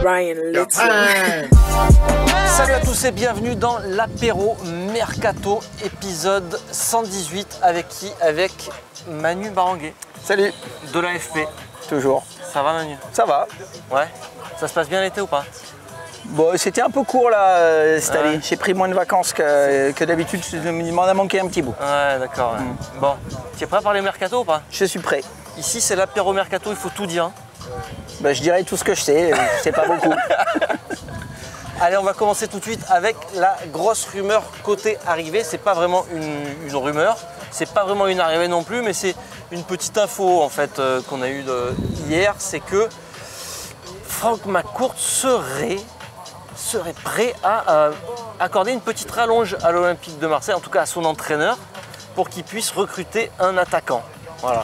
Ryan Little. Salut à tous et bienvenue dans l'apéro Mercato, épisode 118. Avec qui? Avec Manu Baranguet. Salut. De l'AFP. Toujours. Ça va Manu? Ça va. Ouais. Ça se passe bien l'été ou pas? Bon, c'était un peu court là cette année. J'ai pris moins de vacances que d'habitude. Il m'en a manqué un petit bout. Ouais, d'accord. Ouais. Bon, tu es prêt à parler Mercato ou pas? Je suis prêt. Ici c'est l'apéro Mercato, il faut tout dire. Bah, je dirais tout ce que je sais. Je sais pas beaucoup. Allez, on va commencer tout de suite avec la grosse rumeur côté arrivée. C'est pas vraiment une rumeur, c'est pas vraiment une arrivée non plus, mais c'est une petite info en fait qu'on a eue hier. C'est que Franck McCourt serait prêt à accorder une petite rallonge à l'Olympique de Marseille, en tout cas à son entraîneur, pour qu'il puisse recruter un attaquant. Voilà.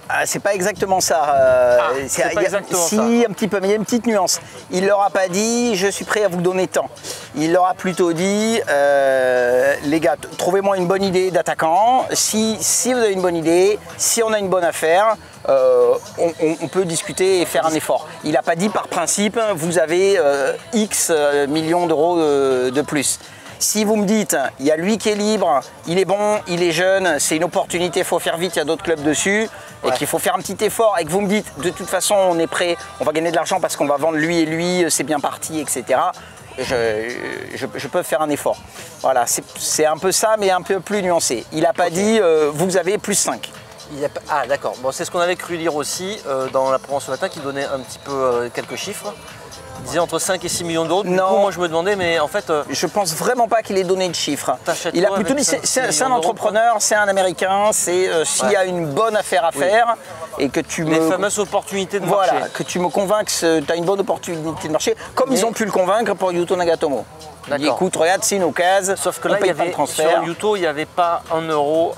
Ah, c'est pas exactement ça. C'est pas exactement ça. Si, un petit peu, mais il y a une petite nuance. Il leur a pas dit je suis prêt à vous donner tant. Il leur a plutôt dit les gars, trouvez-moi une bonne idée d'attaquant. Si vous avez une bonne idée, si on a une bonne affaire, on peut discuter et faire un effort. Il n'a pas dit par principe vous avez X millions d'euros de plus. Si vous me dites, il y a lui qui est libre, il est bon, il est jeune, c'est une opportunité, il faut faire vite, il y a d'autres clubs dessus, et qu'il faut faire un petit effort, et que vous me dites, de toute façon, on est prêt, on va gagner de l'argent parce qu'on va vendre lui et lui, c'est bien parti, etc. Je peux faire un effort. Voilà, c'est un peu ça, mais un peu plus nuancé. Il n'a pas dit, vous avez plus 5. Ah d'accord, bon, c'est ce qu'on avait cru lire aussi dans la Provence ce matin, qui donnait un petit peu quelques chiffres. Il disait entre 5 et 6 millions d'euros. Du coup, moi je me demandais, mais en fait. Je pense vraiment pas qu'il ait donné de chiffres. Il a plutôt dit c'est un entrepreneur, c'est un américain, c'est s'il y a une bonne affaire à faire et que tu Les fameuses opportunités de marché. Voilà, que tu me convainques que tu as une bonne opportunité de marché, comme ils ont pu le convaincre pour Yuto Nagatomo. Il dit écoute, regarde, c'est une occasion. Sauf que là, sur Yuto, il n'y avait pas 1 euro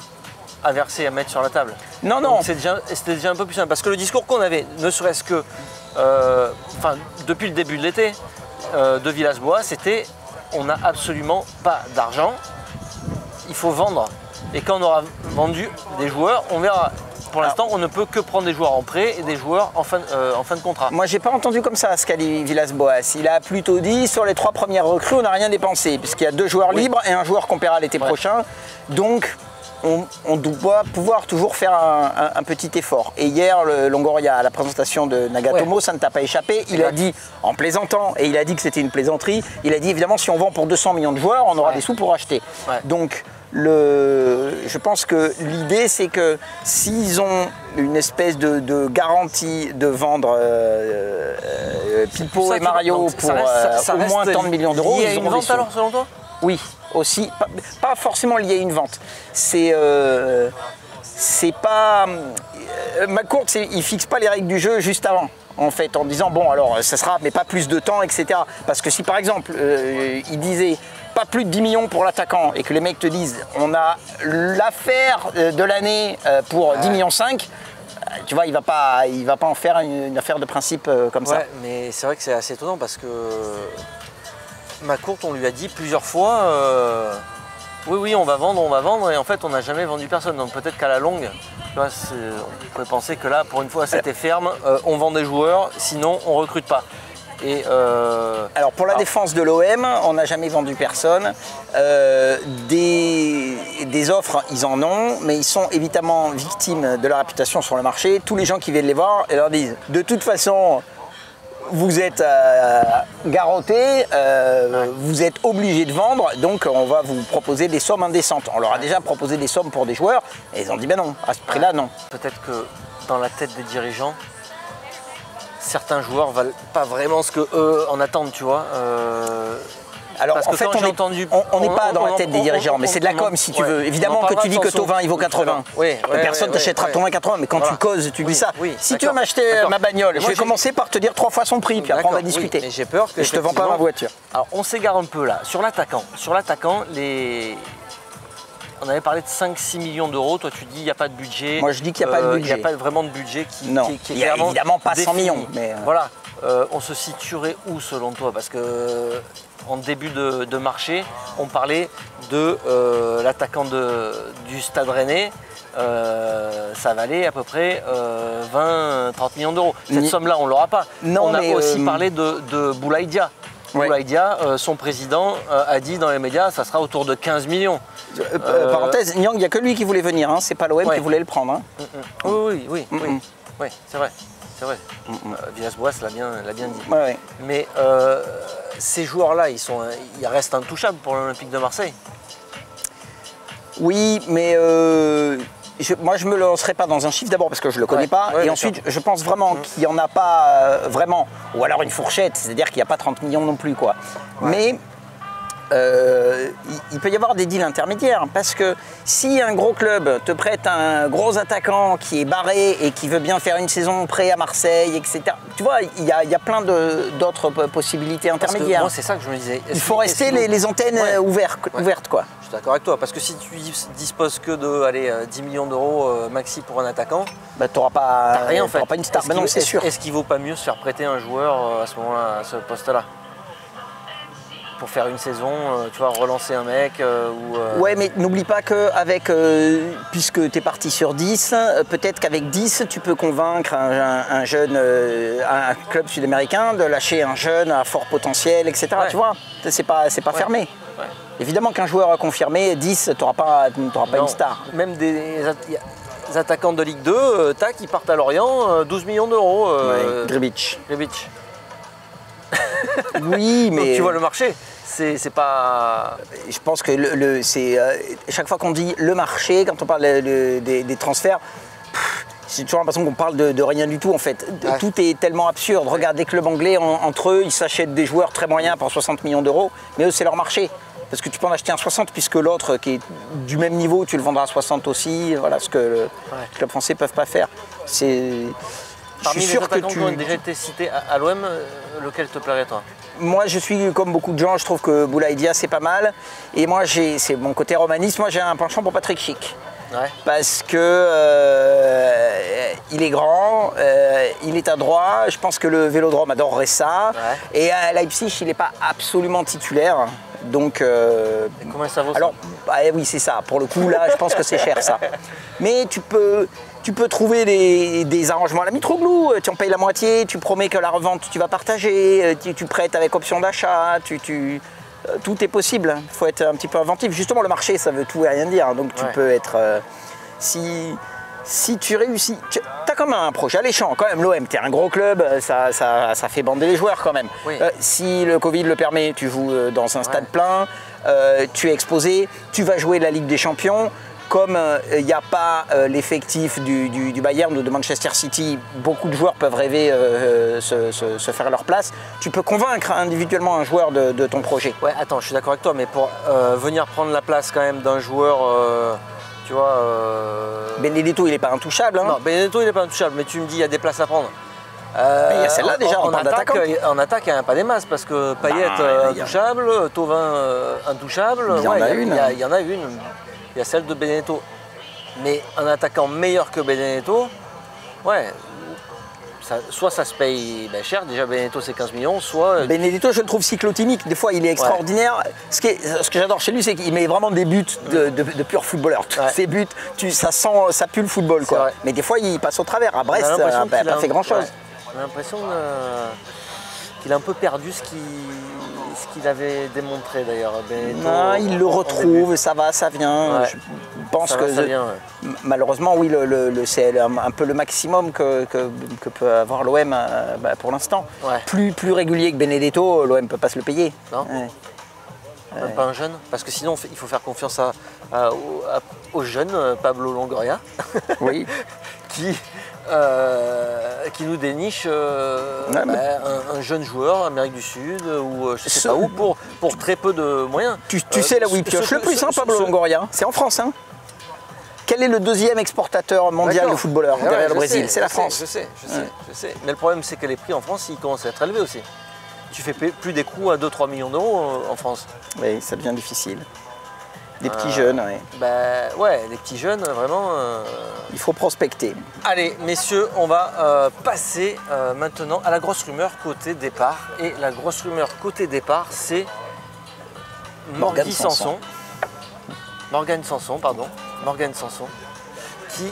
à verser, à mettre sur la table. Non, non. C'était déjà un peu plus simple. Parce que le discours qu'on avait, ne serait-ce que depuis le début de l'été de Villas-Boas, c'était on n'a absolument pas d'argent, il faut vendre. Et quand on aura vendu des joueurs, on verra. Pour l'instant, on ne peut que prendre des joueurs en prêt et des joueurs en fin de contrat. Moi, j'ai pas entendu comme ça ce qu'a dit Villas-Boas. Il a plutôt dit sur les 3 premières recrues, on n'a rien dépensé, puisqu'il y a 2 joueurs libres et un joueur qu'on paiera l'été prochain. Donc, on doit pouvoir toujours faire un petit effort. Et hier, Longoria, à la présentation de Nagatomo, ça ne t'a pas échappé. Il a dit, en plaisantant, et il a dit que c'était une plaisanterie, il a dit évidemment, si on vend pour 200 millions de joueurs, on aura des sous pour acheter. Donc, je pense que l'idée, c'est que s'ils ont une espèce de garantie de vendre Pipo et Mario pour au moins tant de millions d'euros, il y a une vente alors, selon toi? Oui, aussi, pas forcément lié à une vente. C'est pas... McCourt, il fixe pas les règles du jeu juste avant, en fait, en disant, bon, alors, ça sera, mais pas plus de temps, etc. Parce que si, par exemple, il disait pas plus de 10 millions pour l'attaquant, et que les mecs te disent, on a l'affaire de l'année pour 10 millions 5, tu vois, il va pas en faire une affaire de principe comme ça. Mais c'est vrai que c'est assez étonnant, parce que McCourt, on lui a dit plusieurs fois oui, on va vendre, et en fait, on n'a jamais vendu personne. Donc peut-être qu'à la longue, tu vois, on pourrait penser que là, pour une fois, c'était ferme, on vend des joueurs, sinon on ne recrute pas. Alors pour la défense de l'OM, on n'a jamais vendu personne. Des offres, ils en ont, mais ils sont évidemment victimes de leur réputation sur le marché. Tous les gens qui viennent les voir et leur disent de toute façon, vous êtes garrottés, vous êtes obligés de vendre, donc on va vous proposer des sommes indécentes. On leur a déjà proposé des sommes pour des joueurs, et ils ont dit ben non, à ce prix-là, non. Peut-être que dans la tête des dirigeants, certains joueurs valent pas vraiment ce qu'eux en attendent, tu vois. Alors en fait, on n'est pas dans la tête des dirigeants, mais c'est de la com si tu veux. Évidemment que tu dis que Thauvin il vaut 80. Personne t'achètera Thauvin 80, mais quand tu causes, tu dis ça. Si tu veux m'acheter ma bagnole, je vais commencer par te dire 3 fois son prix, puis après on va discuter. Mais j'ai peur que je te vends pas ma voiture. Alors on s'égare un peu là. Sur l'attaquant, on avait parlé de 5-6 millions d'euros. Toi, tu dis il n'y a pas de budget. Moi, je dis qu'il n'y a pas de budget. Il n'y a pas vraiment de budget qui non, est il n'y a évidemment pas 100 millions. Mais Voilà. on se situerait où selon toi? Parce que en début de marché, on parlait de l'attaquant du Stade Rennais. Ça valait à peu près 20-30 millions d'euros. Cette somme-là, on ne l'aura pas. Non, on a aussi parlé de Boulaïdia. Ouais. Boulaïdia, son président a dit dans les médias, ça sera autour de 15 millions. Parenthèse, Nyang, il n'y a que lui qui voulait venir, hein. C'est pas l'OM qui voulait le prendre. Hein. Oui, c'est vrai. C'est vrai. Villas-Boas l'a bien dit. Ouais. Mais ces joueurs-là, ils restent intouchables pour l'Olympique de Marseille. Oui, mais moi je me lancerai pas dans un chiffre d'abord parce que je le connais pas. Et ensuite, je pense vraiment qu'il n'y en a pas vraiment. Ou alors une fourchette, c'est-à-dire qu'il n'y a pas 30 millions non plus, quoi. Mais il peut y avoir des deals intermédiaires parce que si un gros club te prête un gros attaquant qui est barré et qui veut bien faire une saison prêt à Marseille, etc. Tu vois, il y a plein d'autres possibilités intermédiaires. Moi, c'est ça que je me disais. Il faut rester les antennes ouvertes, quoi. Je suis d'accord avec toi, parce que si tu disposes que de 10 millions d'euros maxi pour un attaquant, bah, tu n'auras pas, rien en fait. Pas une star. Non, c'est sûr. Est-ce qu'il ne vaut pas mieux se faire prêter un joueur à ce moment-là, à ce poste-là, pour faire une saison, tu vois, relancer un mec Ouais, mais n'oublie pas qu'avec, puisque tu es parti sur 10, peut-être qu'avec 10, tu peux convaincre un jeune, un club sud-américain de lâcher un jeune à fort potentiel, etc. Tu vois, c'est pas fermé. Ouais. Évidemment qu'un joueur a confirmé, 10, tu n'auras pas une star. Même des attaquants de Ligue 2, ils partent à Lorient, 12 millions d'euros. Gribic. Oui, mais... Donc, tu vois le marché, c'est pas... Je pense que chaque fois qu'on dit le marché, quand on parle des transferts, j'ai toujours l'impression qu'on parle de rien du tout en fait. Tout est tellement absurde. Regarde les clubs anglais entre eux, ils s'achètent des joueurs très moyens pour 60 millions d'euros, mais eux c'est leur marché. Parce que tu peux en acheter un 60 puisque l'autre qui est du même niveau, tu le vendras à 60 aussi. Voilà ce que les clubs français ne peuvent pas faire. Parmi les attaquants qui ont déjà été cités à l'OM, lequel te plairait toi? Moi je suis comme beaucoup de gens, je trouve que Boulaïdia c'est pas mal. Et moi c'est mon côté romaniste, moi j'ai un penchant pour Patrick Schick. Ouais. Parce que il est grand, il est adroit, je pense que le Vélodrome adorerait ça. Ouais. Et à Leipzig il n'est pas absolument titulaire. Donc, comment ça vaut alors, oui, c'est ça. Pour le coup, là, je pense que c'est cher, ça. Mais tu peux trouver des arrangements à la Mitroglou. Tu en payes la moitié, tu promets que la revente, tu vas partager, tu prêtes avec option d'achat, tout est possible. Il faut être un petit peu inventif. Justement, le marché, ça veut tout et rien dire. Donc, tu peux être... Si tu réussis, tu as quand même un projet alléchant. Quand même, l'OM, tu es un gros club, ça fait bander les joueurs quand même. Oui. Si le Covid le permet, tu joues dans un stade plein, tu es exposé, tu vas jouer la Ligue des Champions. Comme il n'y a pas l'effectif du Bayern ou de Manchester City, beaucoup de joueurs peuvent rêver se faire leur place. Tu peux convaincre individuellement un joueur de ton projet. Ouais, attends, je suis d'accord avec toi, mais pour venir prendre la place quand même d'un joueur... Tu vois, Benedetto, il n'est pas intouchable. Hein. Non, Benedetto, il n'est pas intouchable, mais tu me dis, il y a des places à prendre. Il y a celle-là déjà, on parle d'attaquant. En attaque, il n'y a pas des masses, parce que Payet, intouchable, Thauvin, intouchable. Il y en a une. Il y en a une. Il y a celle de Benedetto. Mais un attaquant meilleur que Benedetto, soit ça se paye cher, déjà Benedetto c'est 15 millions, soit... Benedetto je le trouve cyclotimique, des fois il est extraordinaire. Ouais. Ce que j'adore chez lui c'est qu'il met vraiment des buts de pur footballeur. Ses buts, ça pue le football quoi. Vrai. Mais des fois il passe au travers, à Brest il n'a pas fait grand chose. On a l'impression qu'il a un peu perdu ce qu'il avait démontré d'ailleurs. Non, il le retrouve, ça va, ça vient. Je pense que malheureusement, oui, c'est un peu le maximum que peut avoir l'OM pour l'instant. Ouais. Plus régulier que Benedetto, l'OM ne peut pas se le payer. Non. Même pas un jeune, parce que sinon il faut faire confiance au jeune Pablo Longoria. Oui. qui nous déniche un jeune joueur Amérique du Sud ou je sais pas où pour très peu de moyens. Tu sais là où il pioche le plus, Pablo Longoria, c'est en France. Hein. Quel est le deuxième exportateur mondial de footballeurs derrière le Brésil? C'est la France. Je sais. Mais le problème c'est que les prix en France ils commencent à être élevés aussi. Tu fais plus des coups à 2-3 millions d'euros en France. Oui, ça devient difficile. Des petits jeunes, oui. Bah ouais, des petits jeunes, vraiment. Il faut prospecter. Allez, messieurs, on va passer maintenant à la grosse rumeur côté départ. Et la grosse rumeur côté départ, c'est Morgan Sanson. Morgan Sanson, qui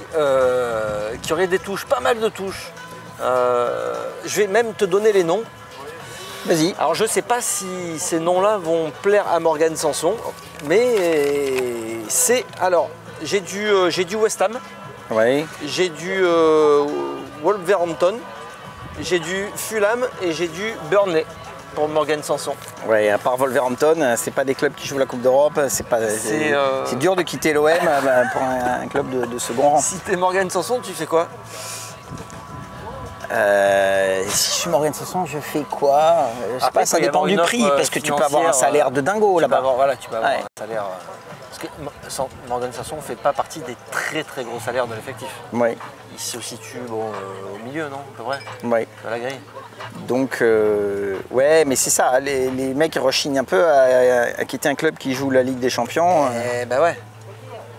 aurait des touches, pas mal de touches. Je vais même te donner les noms. Vas-y. Alors je ne sais pas si ces noms-là vont plaire à Morgan Sanson, mais c'est... Alors, j'ai du West Ham, Oui. j'ai du Wolverhampton, j'ai du Fulham et j'ai du Burnley pour Morgan Sanson. Ouais, à part Wolverhampton, c'est pas des clubs qui jouent la Coupe d'Europe. C'est dur de quitter l'OM pour un club de second rang. Si t'es Morgan Sanson, tu fais quoi? Si je suis Morgan Sanson, je fais quoi? Je sais pas, ça dépend du prix, parce que tu peux avoir un salaire de dingo là-bas. Tu peux avoir un salaire. Parce que Morgan Sanson ne fait pas partie des très très gros salaires de l'effectif. Oui. Il se situe au milieu, non? À peu près. Oui. À la grille. Donc, ouais, mais c'est ça, les mecs ils rechignent un peu à quitter un club qui joue la Ligue des Champions. Bah ouais.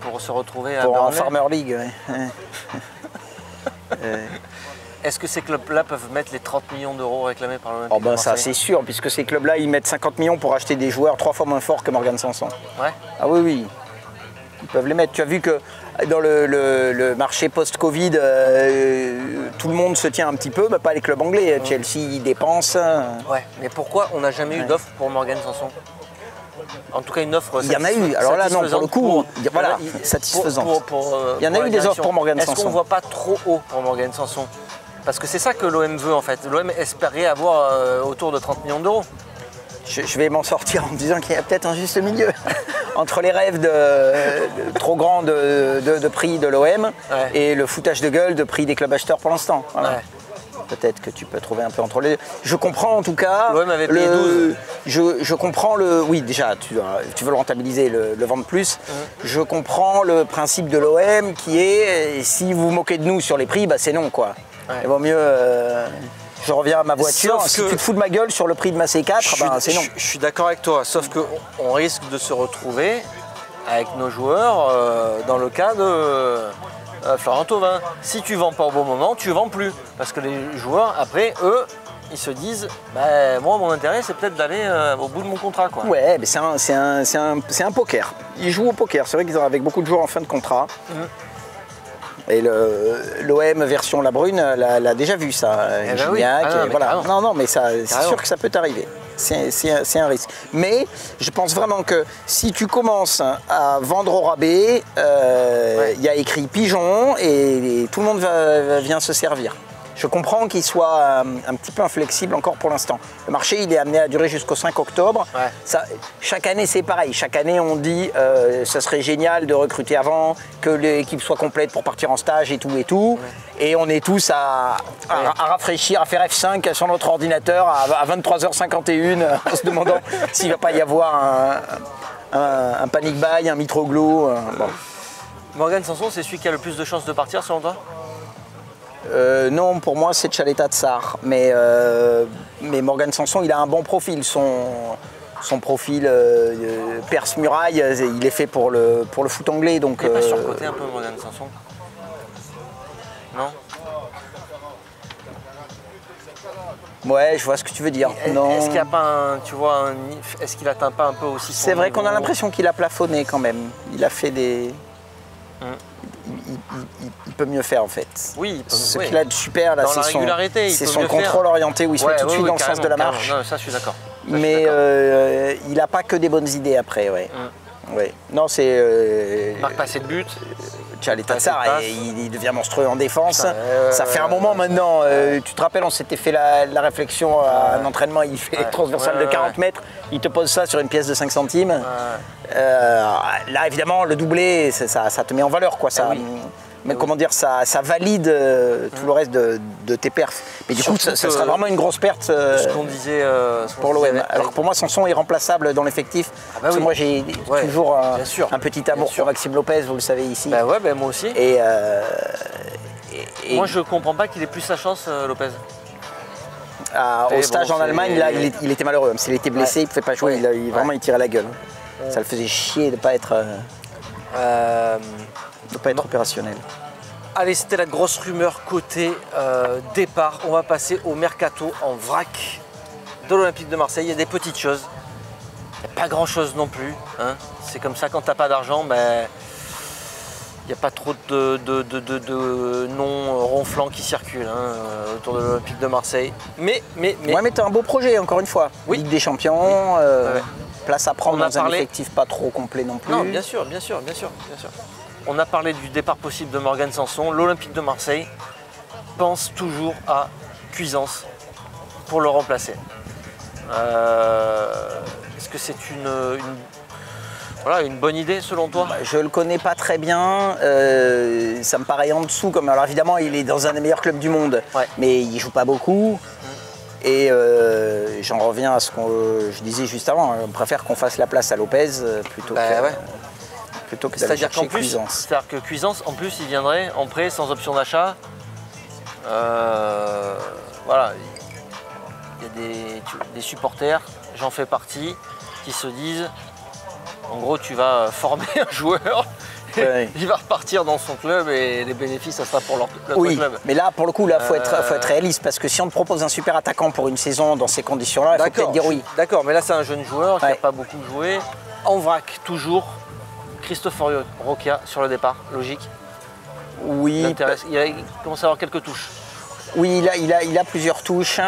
Pour se retrouver à en Burnley. Farmer League, ouais. Est-ce que ces clubs-là peuvent mettre les 30 millions d'euros réclamés par l'Olympique Oh ben de ça Marseille? c'est sûr, puisque ces clubs-là ils mettent 50 millions pour acheter des joueurs 3 fois moins forts que Morgan Sanson. Ouais. Ah oui, oui, ils peuvent les mettre. Tu as vu que dans le marché post-Covid, tout le monde se tient un petit peu, mais pas les clubs anglais. Chelsea ils dépensent. Ouais, mais pourquoi on n'a jamais eu d'offre pour Morgan Sanson? En tout cas, une offre. Il y en a eu, alors là non, pour le coup, voilà, satisfaisante. Il y en a eu des offres pour Morgan Sanson. Est-ce qu'on ne voit pas trop haut pour Morgan Sanson? Parce que c'est ça que l'OM veut en fait. L'OM espérait avoir autour de 30 millions d'euros. Je vais m'en sortir en me disant qu'il y a peut-être un juste milieu entre les rêves trop grands de prix de l'OM et le foutage de gueule de prix des clubs acheteurs pour l'instant. Voilà. Ouais. Peut-être que tu peux trouver un peu entre les deux. Je comprends en tout cas. L'OM avait payé 12. Je comprends le. Oui, déjà, tu veux le rentabiliser, le vendre plus. Je comprends le principe de l'OM qui est si vous vous moquez de nous sur les prix, bah c'est non quoi. Ouais. Il vaut mieux. Je reviens à ma voiture. Si tu te fous de ma gueule sur le prix de ma C4, bah, c'est non. Je suis d'accord avec toi, sauf qu'on risque de se retrouver avec nos joueurs dans le cas de. Florent Thauvin, si tu vends pas au bon moment, tu vends plus. Parce que les joueurs, après, eux, ils se disent bah, moi, mon intérêt, c'est peut-être d'aller au bout de mon contrat. Quoi. Ouais, mais c'est un poker. Ils jouent au poker. C'est vrai qu'ils ont avec beaucoup de joueurs en fin de contrat. Et l'OM version La Brune l'a déjà vu, ça. Gignac, voilà. Non, mais c'est sûr que ça peut t'arriver. C'est un risque. Mais je pense vraiment que si tu commences à vendre au rabais, y a écrit pigeon et tout le monde vient se servir. Je comprends qu'il soit un petit peu inflexible encore pour l'instant. Le marché, il est amené à durer jusqu'au 5 octobre. Ouais. Ça, chaque année, c'est pareil. Chaque année, on dit ça serait génial de recruter avant, que l'équipe soit complète pour partir en stage et tout et tout. Ouais. Et on est tous à rafraîchir, à faire F5 sur notre ordinateur à 23h51 en se demandant s'il ne va pas y avoir un panic buy, un Mitroglou. Bon. Morgan Sanson, c'est celui qui a le plus de chances de partir selon toi? Non, pour moi c'est Tchaleta Tsar, mais Morgan Sanson il a un bon profil, son profil perce muraille, il est fait pour le foot anglais. Donc, il n'est pas surcoté un peu Morgan Sanson? Non? Ouais, je vois ce que tu veux dire. Est-ce qu'il n'y a pas est-ce qu'il atteint pas un peu aussi son C'est vrai niveau... qu'on a l'impression qu'il a plafonné quand même, il a fait des... Il peut mieux faire en fait. Oui, ce qu'il a de super là, c'est son contrôle orienté où il se met tout de suite dans le sens de la marche. Non, ça je suis d'accord. Mais il n'a pas que des bonnes idées après, ouais. Ouais. Non, c'est. Marque pas assez de buts. Tchaleta Tsar, il devient monstrueux en défense. Ça fait un moment maintenant. Tu te rappelles, on s'était fait la réflexion à un entraînement, il fait transversal de 40 mètres, il te pose ça sur une pièce de 5 centimes. Là, évidemment, le doublé, ça te met en valeur, quoi. Ça, mais comment dire, ça valide tout le reste de tes perfs. Mais du coup, ça sera vraiment une grosse perte ce qu'on disait, pour l'OM. Alors que pour moi, Sanson est remplaçable dans l'effectif. Parce que moi, j'ai toujours un petit amour pour Maxime Lopez, vous le savez ici. Bah ouais, bah moi aussi. Et moi, je comprends pas qu'il ait plus sa chance, Lopez. Au stage en Allemagne, là, il était malheureux. S'il était blessé, il ne pouvait pas jouer. Vraiment, il tirait la gueule. Ça le faisait chier de ne pas être, opérationnel. Allez, c'était la grosse rumeur côté départ. On va passer au mercato en vrac de l'Olympique de Marseille. Il y a des petites choses. Il n'y a pas grand-chose non plus. Hein. C'est comme ça, quand tu n'as pas d'argent, ben, il n'y a pas trop de noms ronflants qui circulent autour de l'Olympique de Marseille. Mais... Ouais, mais tu as un beau projet, encore une fois. Oui. Ligue des Champions, Ouais. place à prendre dans un effectif pas trop complet non plus. Non, bien sûr. On a parlé du départ possible de Morgan Sanson. L'Olympique de Marseille pense toujours à Cuisance pour le remplacer. Est-ce que c'est une bonne idée selon toi? Je ne le connais pas très bien, ça me paraît en dessous. Alors évidemment, il est dans un des meilleurs clubs du monde, Ouais. mais il ne joue pas beaucoup. Et j'en reviens à ce que je disais juste avant, on préfère qu'on fasse la place à Lopez plutôt que d'aller C'est-à-dire qu'en chercher plus, Cuisance. c'est-à-dire que Cuisance, en plus, il viendrait en prêt sans option d'achat. Voilà, il y a des supporters, j'en fais partie, qui se disent, en gros, tu vas former un joueur, Ouais. il va repartir dans son club et les bénéfices, ça sera pour notre Oui, club. mais là, pour le coup, il faut être réaliste, parce que si on te propose un super attaquant pour une saison dans ces conditions-là, il faut peut-être dire oui. D'accord, mais là, c'est un jeune joueur qui n'a Ouais. pas beaucoup joué. En vrac, toujours, Christopher Roca sur le départ, logique. Oui, Il commence à avoir quelques touches. oui, il a plusieurs touches.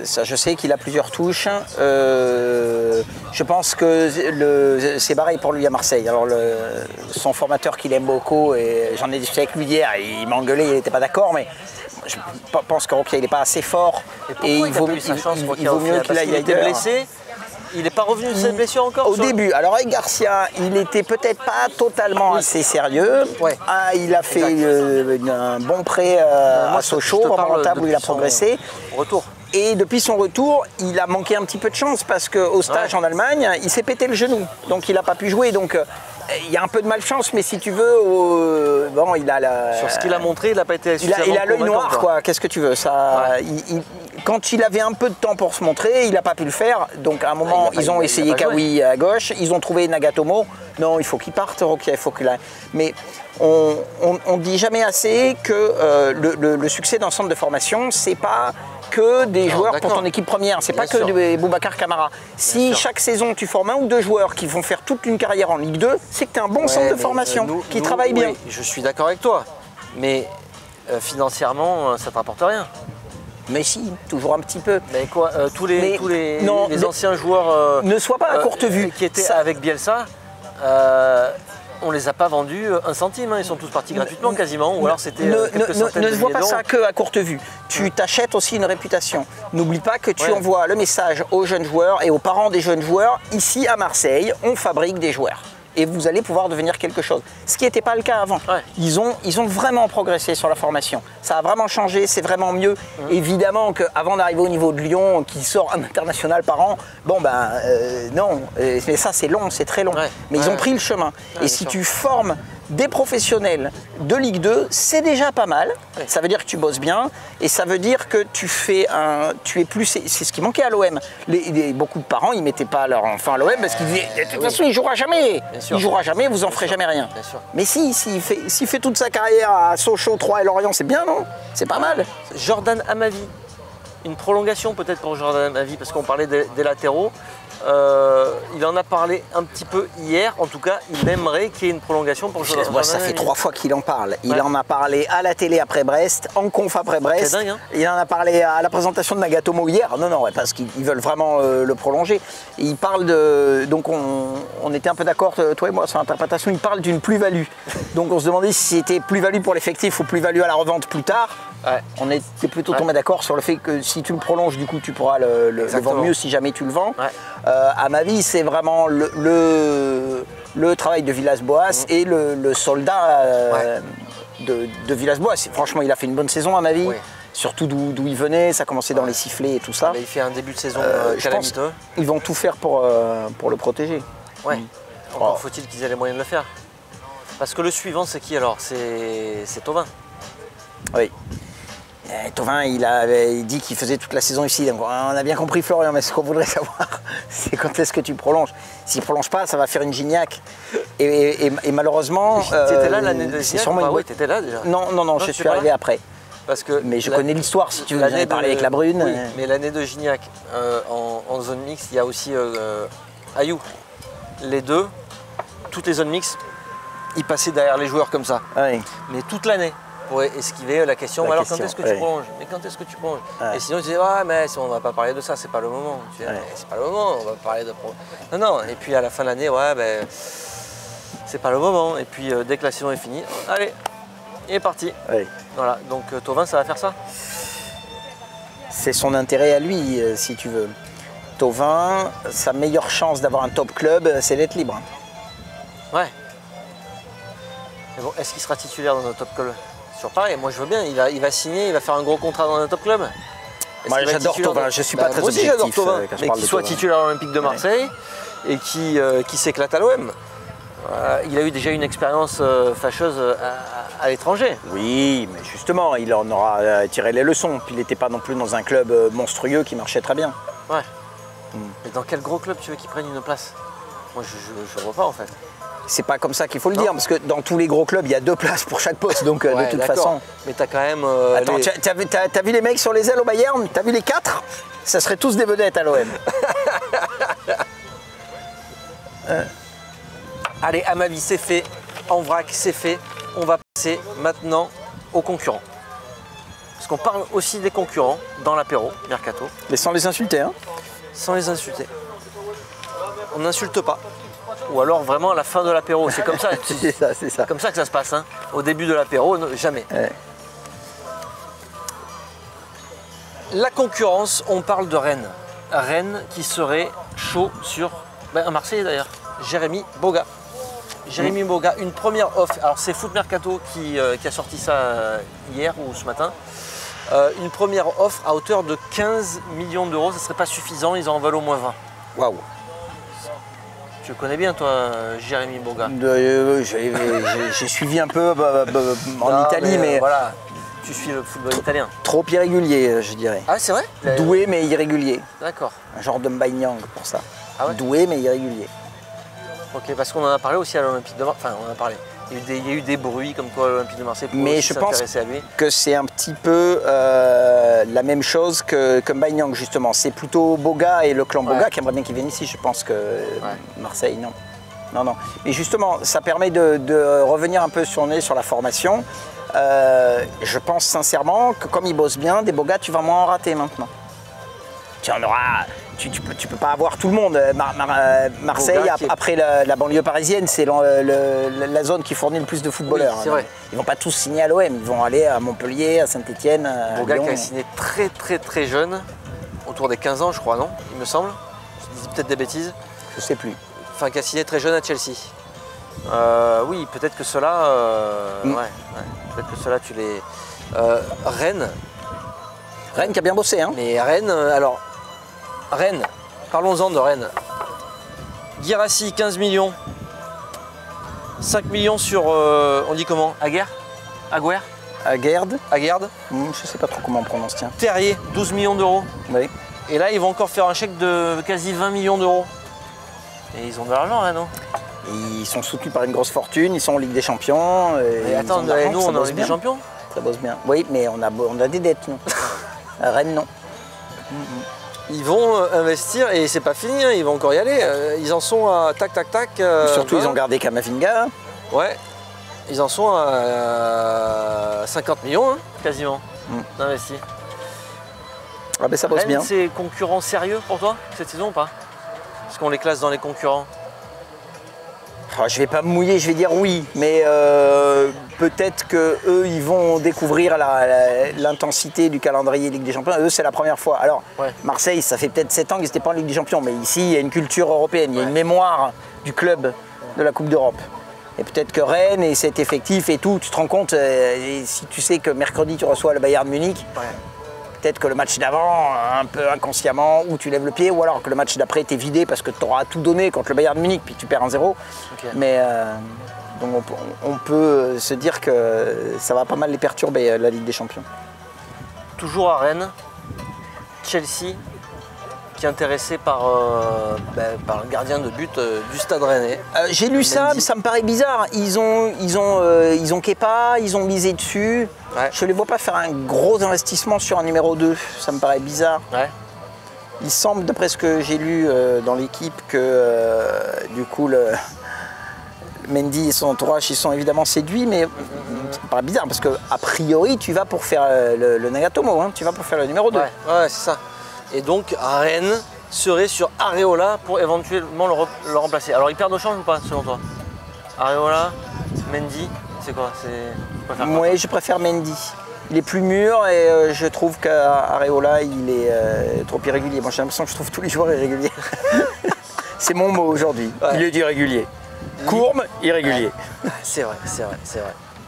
Ça, je sais qu'il a plusieurs touches. Je pense que c'est pareil pour lui à Marseille. Alors son formateur qu'il aime beaucoup, et j'en ai discuté avec lui hier, il m'a engueulé, il n'était pas d'accord, mais je pense que Roca il n'est pas assez fort. Et pourquoi il n'a pas eu sa chance, il Roca, vaut au mieux final, qu'il parce aille qu'il était ailleurs. blessé. Il n'est pas revenu de cette blessure encore Au début, alors avec Garcia, il n'était peut-être pas totalement assez sérieux. Ouais. Il a fait un bon prêt à Sochaux, vraiment rentable, où il a progressé. Retour. Et depuis son retour, il a manqué un petit peu de chance parce qu'au stage en Allemagne, il s'est pété le genou. Donc il n'a pas pu jouer. Donc il y a un peu de malchance, mais si tu veux, bon, il a Sur ce qu'il a montré, il n'a pas été suffisamment il a l'œil convaincant, noir, quoi. Qu'est-ce que tu veux ça, quand il avait un peu de temps pour se montrer, il n'a pas pu le faire. Donc à un moment, ils ont essayé Kawi à gauche, ils ont trouvé Nagatomo. Non, il faut qu'il parte, Roca, il faut qu'il aille. Mais on ne dit jamais assez que le succès d'un centre de formation, c'est pas que des joueurs pour ton équipe première, c'est pas que de Boubacar Kamara. Si chaque saison tu formes un ou deux joueurs qui vont faire toute une carrière en Ligue 2, c'est que tu as un bon centre de formation qui travaille bien. Oui, je suis d'accord avec toi, mais financièrement, ça ne te rapporte rien. Mais si, toujours un petit peu. Mais quoi, tous les anciens joueurs ne sois pas à courte vue qui étaient avec Bielsa, on les a pas vendus un centime, ils sont tous partis gratuitement quasiment, ou alors c'était quelques centaines de Ne vois milliers pas ça d'euros. que à courte vue. Tu t'achètes aussi une réputation. N'oublie pas que tu envoies le message aux jeunes joueurs et aux parents des jeunes joueurs. Ici à Marseille, on fabrique des joueurs. Et vous allez pouvoir devenir quelque chose. Ce qui n'était pas le cas avant. Ouais. Ils ont vraiment progressé sur la formation. Ça a vraiment changé, c'est vraiment mieux. Évidemment qu'avant d'arriver au niveau de Lyon, qui sort un international par an, non. Mais ça, c'est long, c'est très long. Ouais. Mais ils ont pris le chemin. Et si tu formes des professionnels de Ligue 2, c'est déjà pas mal. Ouais. Ça veut dire que tu bosses bien et ça veut dire que tu es plus. C'est ce qui manquait à l'OM. Beaucoup de parents, ils mettaient pas leur enfant à l'OM parce qu'ils disaient de toute façon, il jouera jamais. Il jouera jamais, vous en ferez jamais rien. Bien sûr. Mais s'il fait toute sa carrière à Sochaux, Troyes et Lorient, c'est bien, non? C'est pas mal. Jordan Amavi, une prolongation peut-être pour Jordan Amavi, parce qu'on parlait des latéraux. Il en a parlé un petit peu hier, en tout cas il aimerait qu'il y ait une prolongation pour Jordan Amavi. Ça fait 3 fois qu'il en parle. Il en a parlé à la télé après Brest, en conf après Brest. C'est dingue, hein. Il en a parlé à la présentation de Nagatomo hier. Non, parce qu'ils veulent vraiment le prolonger. Il parle de... Donc on était un peu d'accord, toi et moi, sur l'interprétation. Il parle d'une plus-value. Donc on se demandait si c'était plus-value pour l'effectif ou plus-value à la revente plus tard. Ouais. On était plutôt tombé d'accord sur le fait que si tu le prolonges, du coup tu pourras le vendre mieux si jamais tu le vends. Ouais. À ma vie, c'est vraiment le travail de Villas-Boas et le soldat de Villas-Boas. Franchement, il a fait une bonne saison à ma vie. Ouais. Surtout d'où il venait, ça commençait dans les sifflets et tout ça. Mais il fait un début de saison calamiteux. Ils vont tout faire pour le protéger. Ouais. Encore faut-il qu'ils aient les moyens de le faire. Parce que le suivant, c'est qui alors? C'est Thauvin. Oui. Thauvin, il dit qu'il faisait toute la saison ici. Donc on a bien compris, Florian, mais ce qu'on voudrait savoir, c'est quand est-ce que tu prolonges. S'il ne prolonge pas, ça va faire une Gignac. Et malheureusement. Tu étais là l'année de Gignac? Oui, tu étais là déjà. Non, je suis arrivé après. Parce que mais je connais l'histoire, si tu veux. J'en ai parlé avec la Brune. Oui, mais l'année de Gignac, en zone mixte, il y a aussi Ayou. Les deux, toutes les zones mixtes, ils passaient derrière les joueurs comme ça. Oui. Mais toute l'année. Pour esquiver la question, alors quand est-ce que tu prolonges? Mais quand est-ce que tu prolonges? Et sinon tu disais, ouais, mais on ne va pas parler de ça, c'est pas le moment. Tu dis, c'est pas le moment, on va parler de... Non, et puis à la fin de l'année, ouais, ben, c'est pas le moment. Et puis dès que la saison est finie, allez, il est parti. Oui. Voilà, donc Thauvin, ça va faire ça? C'est son intérêt à lui, si tu veux. Thauvin, sa meilleure chance d'avoir un top club, c'est d'être libre. Ouais. Mais bon, est-ce qu'il sera titulaire dans un top club? Sur pareil, moi je veux bien, il va signer, il va faire un gros contrat dans un top club. Moi j'adore Thauvin, je suis pas très objectif. Moi aussi j'adore Thauvin, mais qu'il soit titulaire à l'Olympique de Marseille et qui s'éclate à l'OM. Il a eu déjà une expérience fâcheuse à l'étranger. Oui, mais justement, il en aura tiré les leçons. Puis il n'était pas non plus dans un club monstrueux qui marchait très bien. Ouais. Mais dans quel gros club tu veux qu'il prenne une place? Moi je ne vois pas en fait. C'est pas comme ça qu'il faut le dire, parce que dans tous les gros clubs, il y a 2 places pour chaque poste, donc de toute façon. Mais t'as quand même. Attends, t'as vu les mecs sur les ailes au Bayern? T'as vu les 4? Ça serait tous des vedettes à l'OM. Allez, à ma vie, c'est fait. En vrac, c'est fait. On va passer maintenant aux concurrents. Parce qu'on parle aussi des concurrents dans l'apéro, Mercato. Mais sans les insulter, hein? Sans les insulter. On n'insulte pas. Ou alors vraiment à la fin de l'apéro, c'est comme ça. C'est ça, c'est ça. Comme ça que ça se passe. Hein. Au début de l'apéro, jamais. Ouais. La concurrence, on parle de Rennes. Rennes qui serait chaud sur un Marseillais d'ailleurs, Jérémy Boga. Jérémy Boga, une première offre. Alors c'est Foot Mercato qui a sorti ça hier ou ce matin. Une première offre à hauteur de 15 millions d'euros. Ça ne serait pas suffisant, ils en veulent au moins 20. Waouh. Tu le connais bien, toi, Jérémy Boga? J'ai suivi un peu en Italie, mais voilà, tu suis le football italien. Trop irrégulier, je dirais. Ah, c'est vrai? Doué, mais irrégulier. D'accord. Un genre de Mbaye pour ça. Ah ouais? Doué, mais irrégulier. Ok, parce qu'on en a parlé aussi à l'Olympique de Marseille. Enfin, on en a parlé. Il y a eu des bruits comme quoi l'Olympique de Marseille pouvait mais je pense s'intéresser à lui. Que c'est un petit peu la même chose que Mbaye, justement. C'est plutôt Boga et le clan Boga qui aimerait bien qu'il vienne ici. Je pense que Marseille, non. Non. Mais justement, ça permet de revenir un peu sur la formation. Je pense sincèrement que comme il bosse bien, des Boga, tu vas moins en rater maintenant. Tu en auras. Tu peux pas avoir tout le monde. Marseille, après la banlieue parisienne, c'est la zone qui fournit le plus de footballeurs. Oui, c'est vrai. Ils vont pas tous signer à l'OM, ils vont aller à Montpellier, à Saint-Etienne, à Boga Lyon. qui a signé très jeune, autour des 15 ans je crois, non? Il me semble. Je dis peut-être des bêtises. Je sais plus. Enfin, qui a signé très jeune à Chelsea. Oui, peut-être que ceux-là, peut-être que ceux-là tu les... Rennes. Rennes qui a bien bossé, hein? Mais Rennes, alors... Rennes, parlons-en de Rennes. Guirassy, 15 millions. 5 millions sur, on dit comment? Aguerd? Aguerd. Je sais pas trop comment on prononce, tiens. Terrier, 12 millions d'euros. Oui. Et là, ils vont encore faire un chèque de quasi 20 millions d'euros. Et ils ont de l'argent, là, non? Ils sont soutenus par une grosse fortune, ils sont en Ligue des Champions. Mais attends, nous, on est en Ligue des Champions? Ça bosse bien. Oui, mais on a des dettes, nous. Rennes, non. Ils vont investir et c'est pas fini, hein, ils vont encore y aller. Ils en sont à tac. Surtout, ils ont gardé Kamavinga. Ouais, ils en sont à 50 millions, hein, quasiment, d'investis. Ah ben ça bosse bien. C'est concurrent sérieux pour toi cette saison ou pas? Est-ce qu'on les classe dans les concurrents? Je vais pas me mouiller, je vais dire oui, mais peut-être qu'eux, ils vont découvrir l'intensité du calendrier Ligue des Champions. Eux, c'est la première fois. Alors, Marseille, ça fait peut-être 7 ans qu'ils n'étaient pas en Ligue des Champions, mais ici, il y a une culture européenne, il y a une mémoire du club de la Coupe d'Europe. Et peut-être que Rennes et cet effectif et tout, tu te rends compte, et si tu sais que mercredi, tu reçois le Bayern de Munich, peut-être que le match d'avant, un peu inconsciemment, où tu lèves le pied, ou alors que le match d'après t'es vidé parce que tu auras tout donné contre le Bayern de Munich, puis tu perds 1-0. Okay. Mais donc on peut se dire que ça va pas mal les perturber, la Ligue des Champions. toujours à Rennes, Chelsea, qui est intéressé par le gardien de but du Stade Rennais. J'ai lu ça, mais ça me paraît bizarre. Ils ont Kepa, ils ont misé dessus. Ouais. Je ne les vois pas faire un gros investissement sur un numéro 2. Ça me paraît bizarre. Ouais. Il semble, d'après ce que j'ai lu dans l'équipe, que du coup, Mendy et son entourage, ils sont évidemment séduits, mais ça me paraît bizarre parce que a priori, tu vas pour faire le Nagatomo, hein, tu vas pour faire le numéro 2. Ouais, c'est ça. Et donc Rennes serait sur Areola pour éventuellement le remplacer. Alors il perd au change ou pas selon toi? Areola, Mendy, c'est quoi? Oui, je préfère Mendy. Il est plus mûr et je trouve qu'Areola il est trop irrégulier. Moi j'ai l'impression que je trouve tous les joueurs irréguliers. C'est mon mot aujourd'hui. Ouais. Il est irrégulier. Courbe, irrégulier. Ouais. C'est vrai.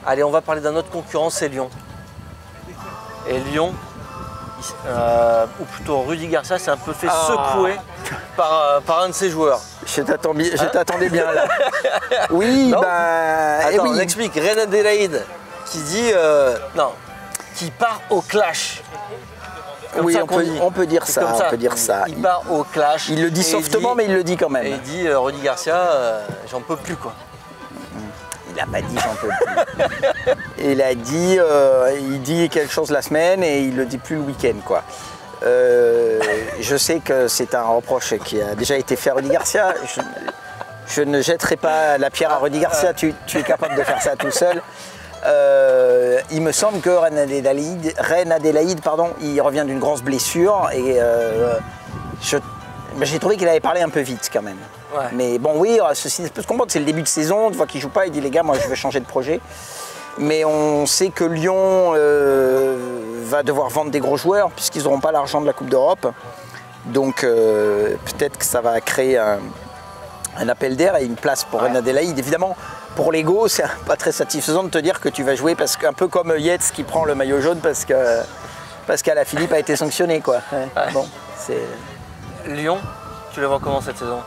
Allez, on va parler d'un autre concurrent, c'est Lyon. Et Lyon, ou plutôt Rudy Garcia s'est un peu fait secouer par un de ses joueurs. Je t'attendais bien là. Oui, Attends, on explique. Reine Adélaïde qui dit qui part au clash. Comme oui, ça on peut dire ça. On peut dire ça. Il part au clash. Il le dit softement, mais il le dit quand même. Et il dit Rudy Garcia, j'en peux plus quoi. Il n'a pas dit j'en peux plus. Il dit quelque chose la semaine et il le dit plus le week-end quoi. Je sais que c'est un reproche qui a déjà été fait à Rudy Garcia. Je ne jetterai pas la pierre à Rudy Garcia. Tu es capable de faire ça tout seul. Il me semble que Reine Adélaïde, il revient d'une grosse blessure et j'ai trouvé qu'il avait parlé un peu vite quand même. Ouais. Mais bon, oui, ceci peut se comprendre, c'est le début de saison, une fois qu'il ne joue pas, il dit les gars, moi je vais changer de projet. Mais on sait que Lyon va devoir vendre des gros joueurs puisqu'ils n'auront pas l'argent de la Coupe d'Europe. Donc peut-être que ça va créer un appel d'air et une place pour Reine Adélaïde. Évidemment, pour l'ego, c'est pas très satisfaisant de te dire que tu vas jouer parce qu'un peu comme Yates qui prend le maillot jaune parce qu'Alaphilippe a été sanctionné quoi. Ouais. Bon, Lyon, tu les vois comment cette saison?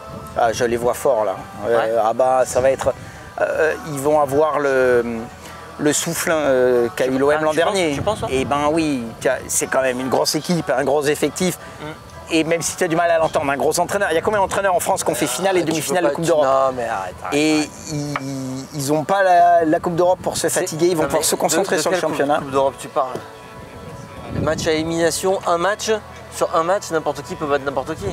Je les vois forts là. Ça va être. Ils vont avoir le souffle qu'a eu l'OM l'an dernier. Tu penses, et ben oui, c'est quand même une grosse équipe, un gros effectif. Et même si tu as du mal à l'entendre, un gros entraîneur. Il y a combien d'entraîneurs en France qui ont fait finale et demi-finale de Coupe d'Europe? Non, mais arrête. Et ils n'ont pas la Coupe d'Europe pour se fatiguer, ils vont pouvoir se concentrer sur le championnat. Coupe d'Europe, tu parles. Match à élimination, sur un match, n'importe qui peut battre n'importe qui.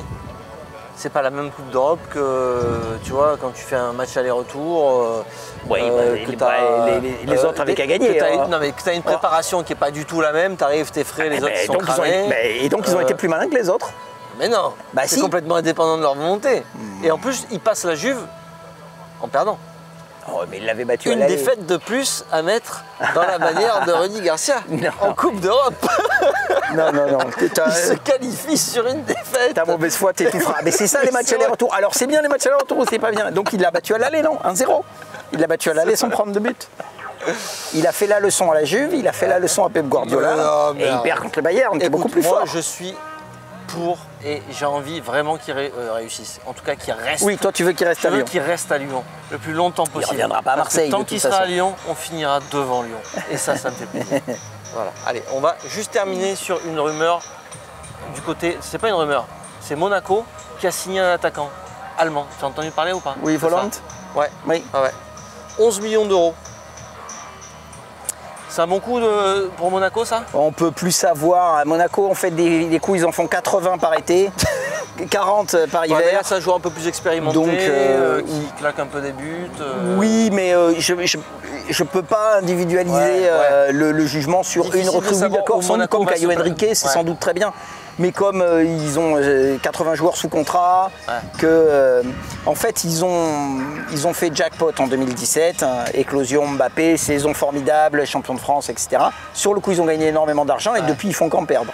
C'est pas la même Coupe d'Europe que tu vois quand tu fais un match aller-retour. Les autres avaient qu'à gagner. Non mais que tu as une préparation qui n'est pas du tout la même, tu arrives, t'es frais, les autres sont cramés. Et donc ils ont été plus malins que les autres. Mais non, c'est complètement indépendant de leur volonté. Et en plus, ils passent la Juve en perdant. Oh, mais il l'avait battu Une défaite de plus à mettre dans la bannière de Rudy Garcia en Coupe d'Europe. Non. Il se qualifie sur une défaite. Ta mauvaise foi t'étouffera. Mais c'est ça les matchs aller-retour. Alors c'est bien les matchs aller-retour ou c'est pas bien? Donc il l'a battu à l'aller, non? 1-0. Il l'a battu à l'aller sans prendre de but. Il a fait la leçon à la Juve, il a fait la leçon à Pep Guardiola. Et il perd contre le Bayern, qui est beaucoup plus fort. Moi je suis pour et j'ai envie vraiment qu'il réussisse. En tout cas qu'il reste. Oui, toi tu veux qu'il reste à Lyon. Je veux qu'il reste à Lyon le plus longtemps possible. Il ne reviendra pas à Marseille. Tant qu'il sera à Lyon, on finira devant Lyon. Et ça me fait plaisir. Voilà. Allez, on va juste terminer sur une rumeur du côté. C'est pas une rumeur, c'est Monaco qui a signé un attaquant allemand. Tu as entendu parler ou pas? Oui, Volant. Ouais. Oui. 11 millions d'euros. C'est un bon coup pour Monaco, ça? On peut plus savoir. À Monaco, on fait des coups, ils en font 80 par été, 40 par hiver. Là, ça joue un peu plus expérimenté, donc, qui claque un peu des buts. Oui, mais je ne peux pas individualiser le jugement sur une recrue. Oui, d'accord, sans doute comme Caio Henrique, c'est sans doute très bien. Mais comme ils ont 80 joueurs sous contrat, en fait ils ont fait jackpot en 2017, éclosion Mbappé, saison formidable, champion de France, etc. Sur le coup ils ont gagné énormément d'argent et depuis ils font qu'en perdre.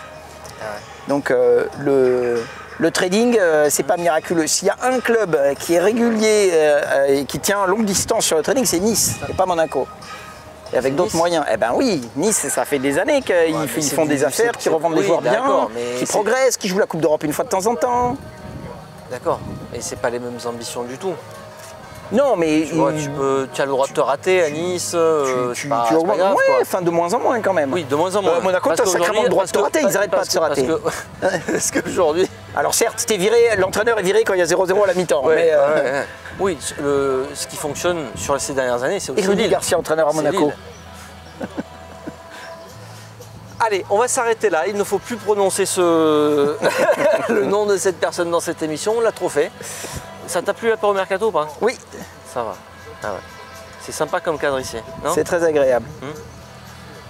Donc le trading c'est pas miraculeux. S'il y a un club qui est régulier et qui tient longue distance sur le trading, c'est Nice et pas Monaco. Et avec d'autres moyens. Eh ben oui, Nice, ça fait des années qu'ils font des affaires, qu'ils revendent des joueurs bien, qui progressent, qui jouent la Coupe d'Europe une fois de temps en temps. D'accord, et c'est pas les mêmes ambitions du tout. Non, mais tu as le droit de te rater à Nice. tu augmentes. Ouais, enfin de moins en moins quand même. Oui, de moins en moins. Monaco, tu as sacrément le droit de te rater, ils n'arrêtent pas de se rater. Parce qu'aujourd'hui. Alors certes, t'es viré, l'entraîneur est viré quand il y a 0-0 à la mi-temps. Ouais, oui, ce qui fonctionne sur ces dernières années, c'est aussi. Et Rudy Garcia, entraîneur à Monaco. Allez, on va s'arrêter là. Il ne faut plus prononcer le nom de cette personne dans cette émission. On l'a trop fait. Ça t'a plu l'apéro mercato ou pas? Oui. Ça va. Ah ouais. C'est sympa comme cadre ici, non? C'est très agréable.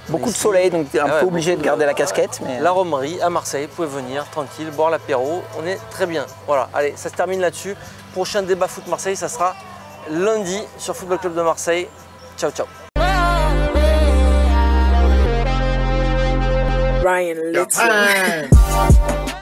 Beaucoup de soleil, donc un peu obligé de garder la casquette. Mais... La Romerie à Marseille, vous pouvez venir tranquille, boire l'apéro. On est très bien. Voilà, allez, ça se termine là-dessus. Prochain débat foot Marseille, ça sera lundi sur Football Club de Marseille. Ciao, ciao. Ryan Little.